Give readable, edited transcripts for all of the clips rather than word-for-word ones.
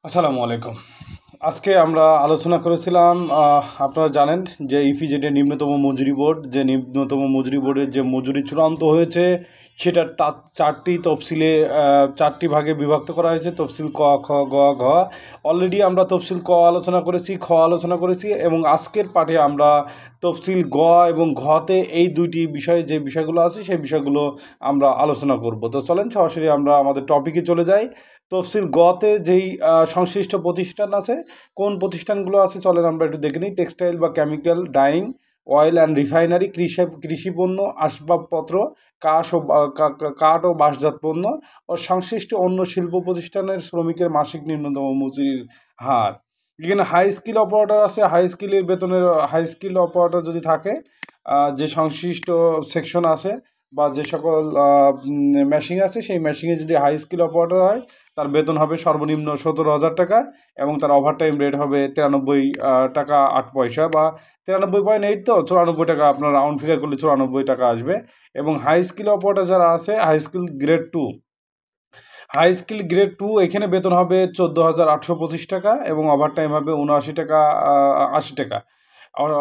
আসসালামু আলাইকুম। আজকে আমরা আলোচনা করেছিলাম, আপনারা জানেন যে ইপিজেডের নিম্নতম মজুরি বোর্ড, যে নিম্নতম মজুরি বোর্ডের যে মজুরি চূড়ান্ত হয়েছে সেটা চারটি তফসিলে, চারটি ভাগে বিভক্ত করা হয়েছে। তফসিল ক, খ, গ, ঘ। অলরেডি আমরা তফসিল ক আলোচনা করেছি, খ আলোচনা করেছি, এবং আজকের পাঠে আমরা তফসিল গ এবং ঘতে এই দুইটি বিষয়ে যে বিষয়গুলো আছে সেই বিষয়গুলো আমরা আলোচনা করব। তো চলেন সরাসরি আমরা আমাদের টপিকে চলে যাই। তফসিল গতে যেই সংশ্লিষ্ট প্রতিষ্ঠান আছে, কোন প্রতিষ্ঠানগুলো আছে চলেন আমরা একটু দেখে নিই। টেক্সটাইল বা chemical, dyeing, oil and refinery, কৃষি পণ্য, আসবাবপত্র, কাঠ ও বাঁশজাত পণ্য ও সংশ্লিষ্ট অন্য শিল্প প্রতিষ্ঠানের শ্রমিকের মাসিক নিম্নতম মজুরির হার। এখানে হাই স্কিল অপারেটর আছে। হাই স্কিল অপারেটর যদি থাকে, যে সংশ্লিষ্ট সেকশন আছে বা যে সকল মেশিন আছে, সেই মেশিনে যদি হাই স্কিল অপারেটর হয় তার বেতন হবে সর্বনিম্ন 17,000 টাকা এবং তার ওভারটাইম রেট হবে 93 টাকা 8 পয়সা, বা 93.8, তো 94 টাকা, আপনার রাউন্ড ফিগার করলে 94 টাকা আসবে। এবং হাই স্কিল অপারেটর যারা আছে, হাই স্কিল গ্রেড টু এখানে বেতন হবে 14,825 টাকা এবং ওভারটাইম হবে 79 টাকা, 80 টাকা।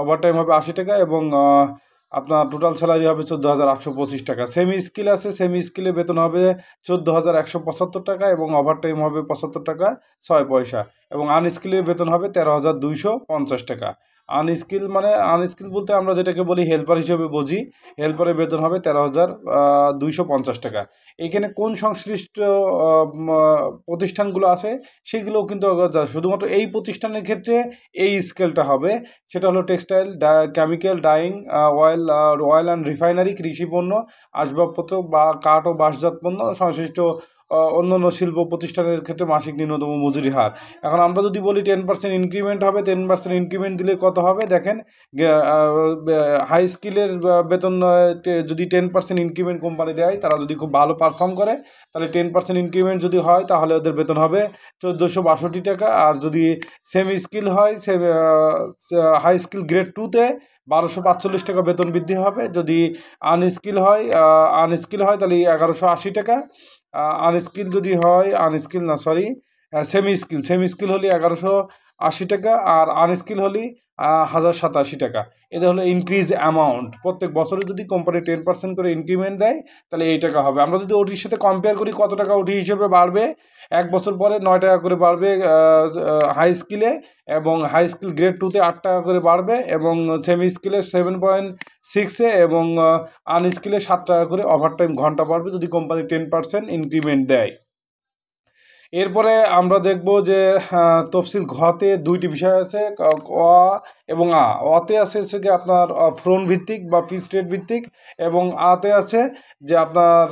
ওভারটাইম হবে 80 টাকা এবং আপনার টোটাল স্যালারি হবে 14,825 টাকা। সেমি স্কিল আছে, সেমি স্কিলে বেতন হবে 14,175 টাকা এবং ওভারটাইম হবে 75 টাকা 6 পয়সা। এবং আনস্কিলের বেতন হবে 13,250 টাকা। আনস্কিল বলতে আমরা যেটাকে বলি হেল্পার হিসেবে বুঝি। হেল্পারের বেতন হবে 13,250 টাকা। এখানে কোন সংশ্লিষ্ট প্রতিষ্ঠানগুলো আছে সেগুলো কিন্তু শুধুমাত্র এই প্রতিষ্ঠানের ক্ষেত্রে এই স্কেলটা হবে। সেটা হলো textile, chemical, dyeing, oil and refinery, কৃষি পণ্য, আসবাবপত্র বা কাঠ ও বাঁশজাত পণ্য, সংশ্লিষ্ট অন্যান্য শিল্প প্রতিষ্ঠানের ক্ষেত্রে মাসিক নিম্নতম মজুরি হার। এখন আমরা যদি বলি 10% ইনক্রিমেন্ট হবে, 10% ইনক্রিমেন্ট দিলে কত হবে দেখেন। হাই স্কিলের বেতন যদি 10% ইনক্রিমেন্ট কোম্পানি দেয়, তারা যদি খুব ভালো পারফর্ম করে তাহলে 10% ইনক্রিমেন্ট যদি হয় তাহলে ওদের বেতন হবে 1,462 টাকা। আর যদি সেমি স্কিল হয়, হাই স্কিল গ্রেড টুতে 1,245 টাকা বেতন বৃদ্ধি হবে। যদি আনস্কিল হয় তাহলে 1,180 টাকা। আনস্কিল যদি হয়, আনস্কিল না সরি সেমি স্কিল হলে 1,180 টাকা আর আনস্কিল হলে 1,087 টাকা। এটা হলো ইনক্রিজ অ্যামাউন্ট। প্রত্যেক বছরে যদি কোম্পানি 10% করে ইনক্রিমেন্ট দেয় তাহলে এই টাকা হবে। আমরা যদি ওটির সাথে কম্পেয়ার করি কত টাকা ওটি হিসেবে বাড়বে, 1 বছর পরে 9 টাকা করে বাড়বে হাই স্কিলে, এবং হাই স্কিল গ্রেড টুতে 8 টাকা করে বাড়বে, এবং সেমি স্কিলে 7.6-এ, এবং আনস্কিলে 7 টাকা করে ওভারটাইম ঘন্টা বাড়বে যদি কোম্পানি 10% ইনক্রিমেন্ট দেয়। এরপরে আমরা দেখব যে তফসিল ঘতে দুইটি বিষয় আছে, অ এবং আ। অতে আছে হচ্ছে কি আপনার ফ্রন্ট ভিত্তিক বা ফিক্সড রেট ভিত্তিক, এবং আতে আছে যে আপনার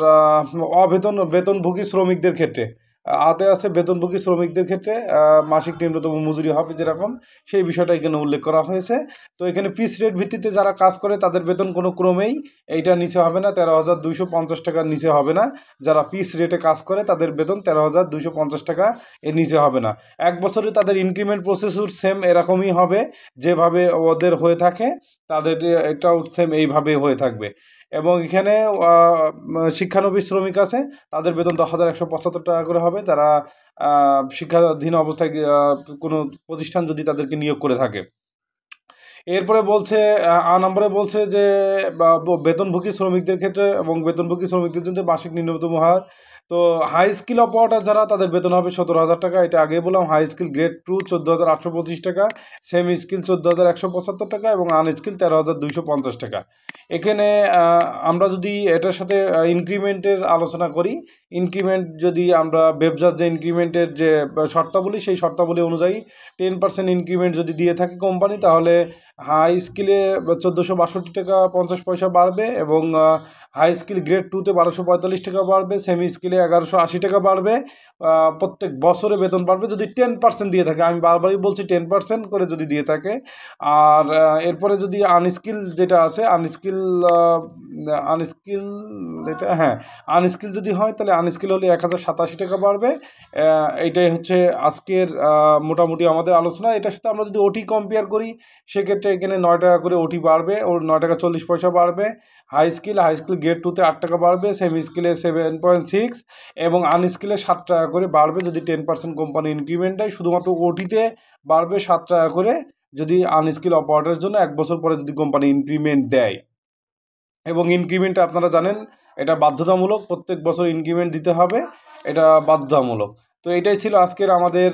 বেতনভোগী শ্রমিকদের ক্ষেত্রে। আতে আছে বেতনভোগী শ্রমিকদের ক্ষেত্রে মাসিক নিম্নতম মজুরি হবে যেরকম, সেই বিষয়টা এখানে উল্লেখ করা হয়েছে। তো এখানে ফিক্সড রেট ভিত্তিতে যারা কাজ করে তাদের বেতন কোনো ক্রমেই এইটার নিচে হবে না, 13,250 টাকার নিচে হবে না। যারা ফিক্সড রেটে কাজ করে তাদের বেতন 13,250 টাকা এর নিচে হবে না। 1 বছরে তাদের ইনক্রিমেন্ট প্রসেসও সেম এরকমই হবে, যেভাবে ওদের হয়ে থাকে তাদের এটাও সেম এইভাবে হয়ে থাকবে। এবং এখানে শিক্ষানবিশ শ্রমিক আছে, তাদের বেতন 10,175 টাকা করে হবে, যারা শিক্ষাধীন অবস্থায় কোনো প্রতিষ্ঠান যদি তাদেরকে নিয়োগ করে থাকে। এরপরে বলছে নম্বরে বলছে যে বেতনভোগী শ্রমিকদের ক্ষেত্রে এবং বেতনভোগী শ্রমিকদের জন্য মাসিক ন্যূনতম হার। তো হাই স্কিল অপারেটর যারা, তাদের বেতন হবে 17,000 টাকা। এটা আগে বললাম। হাই স্কিল গ্রেড টু 14,825 টাকা, সেমি স্কিল 14,175 টাকা এবং আনস্কিল 13,250 টাকা। এখানে আমরা যদি এটার সাথে ইনক্রিমেন্টের আলোচনা করি, ইনক্রিমেন্ট যদি আমরা ব্যবসার যে ইনক্রিমেন্টের যে শর্তাবলী, সেই শর্তাবলী অনুযায়ী 10% ইনক্রিমেন্ট যদি দিয়ে থাকে কোম্পানি, তাহলে হাই স্কিলে 1,462 টাকা 50 পয়সা বাড়বে, এবং হাই স্কিল গ্রেড টুতে 1,245 টাকা বাড়বে, সেমি স্কিলে 1,180 টাকা বাড়বে। প্রত্যেক বছরে বেতন বাড়বে যদি 10% দিয়ে থাকে। আমি বারবারই বলছি 10% করে যদি দিয়ে থাকে। আর এরপরে যদি আনস্কিল যেটা আছে, আনস্কিল এটা হ্যাঁ আনস্কিল যদি হয় তাহলে আনস্কিল হলে 1,087 টাকা বাড়বে। এইটাই হচ্ছে আজকের মোটামুটি আমাদের আলোচনা। এটার সাথে আমরা যদি ওটি কম্পেয়ার করি সেক্ষেত্রে এখানে 9 টাকা করে ওটি বাড়বে, ওর 9 টাকা 40 পয়সা বাড়বে। হাই স্কিল গ্রেড টুতে 8 টাকা বাড়বে, সেমি স্কিলে 7.6, এবং আনস্কিলে 7 টাকা করে বাড়বে যদি 10% কোম্পানি ইনক্রিমেন্ট দেয়। শুধুমাত্র ওটিতে বাড়বে 7 টাকা করে যদি আনস্কিল অপারেটরের জন্য 1 বছর পরে যদি কোম্পানি ইনক্রিমেন্ট দেয়। এবং ইনক্রিমেন্টটা আপনারা জানেন এটা বাধ্যতামূলক, প্রত্যেক বছর ইনক্রিমেন্ট দিতে হবে, এটা বাধ্যতামূলক। তো এটাই ছিল আজকের আমাদের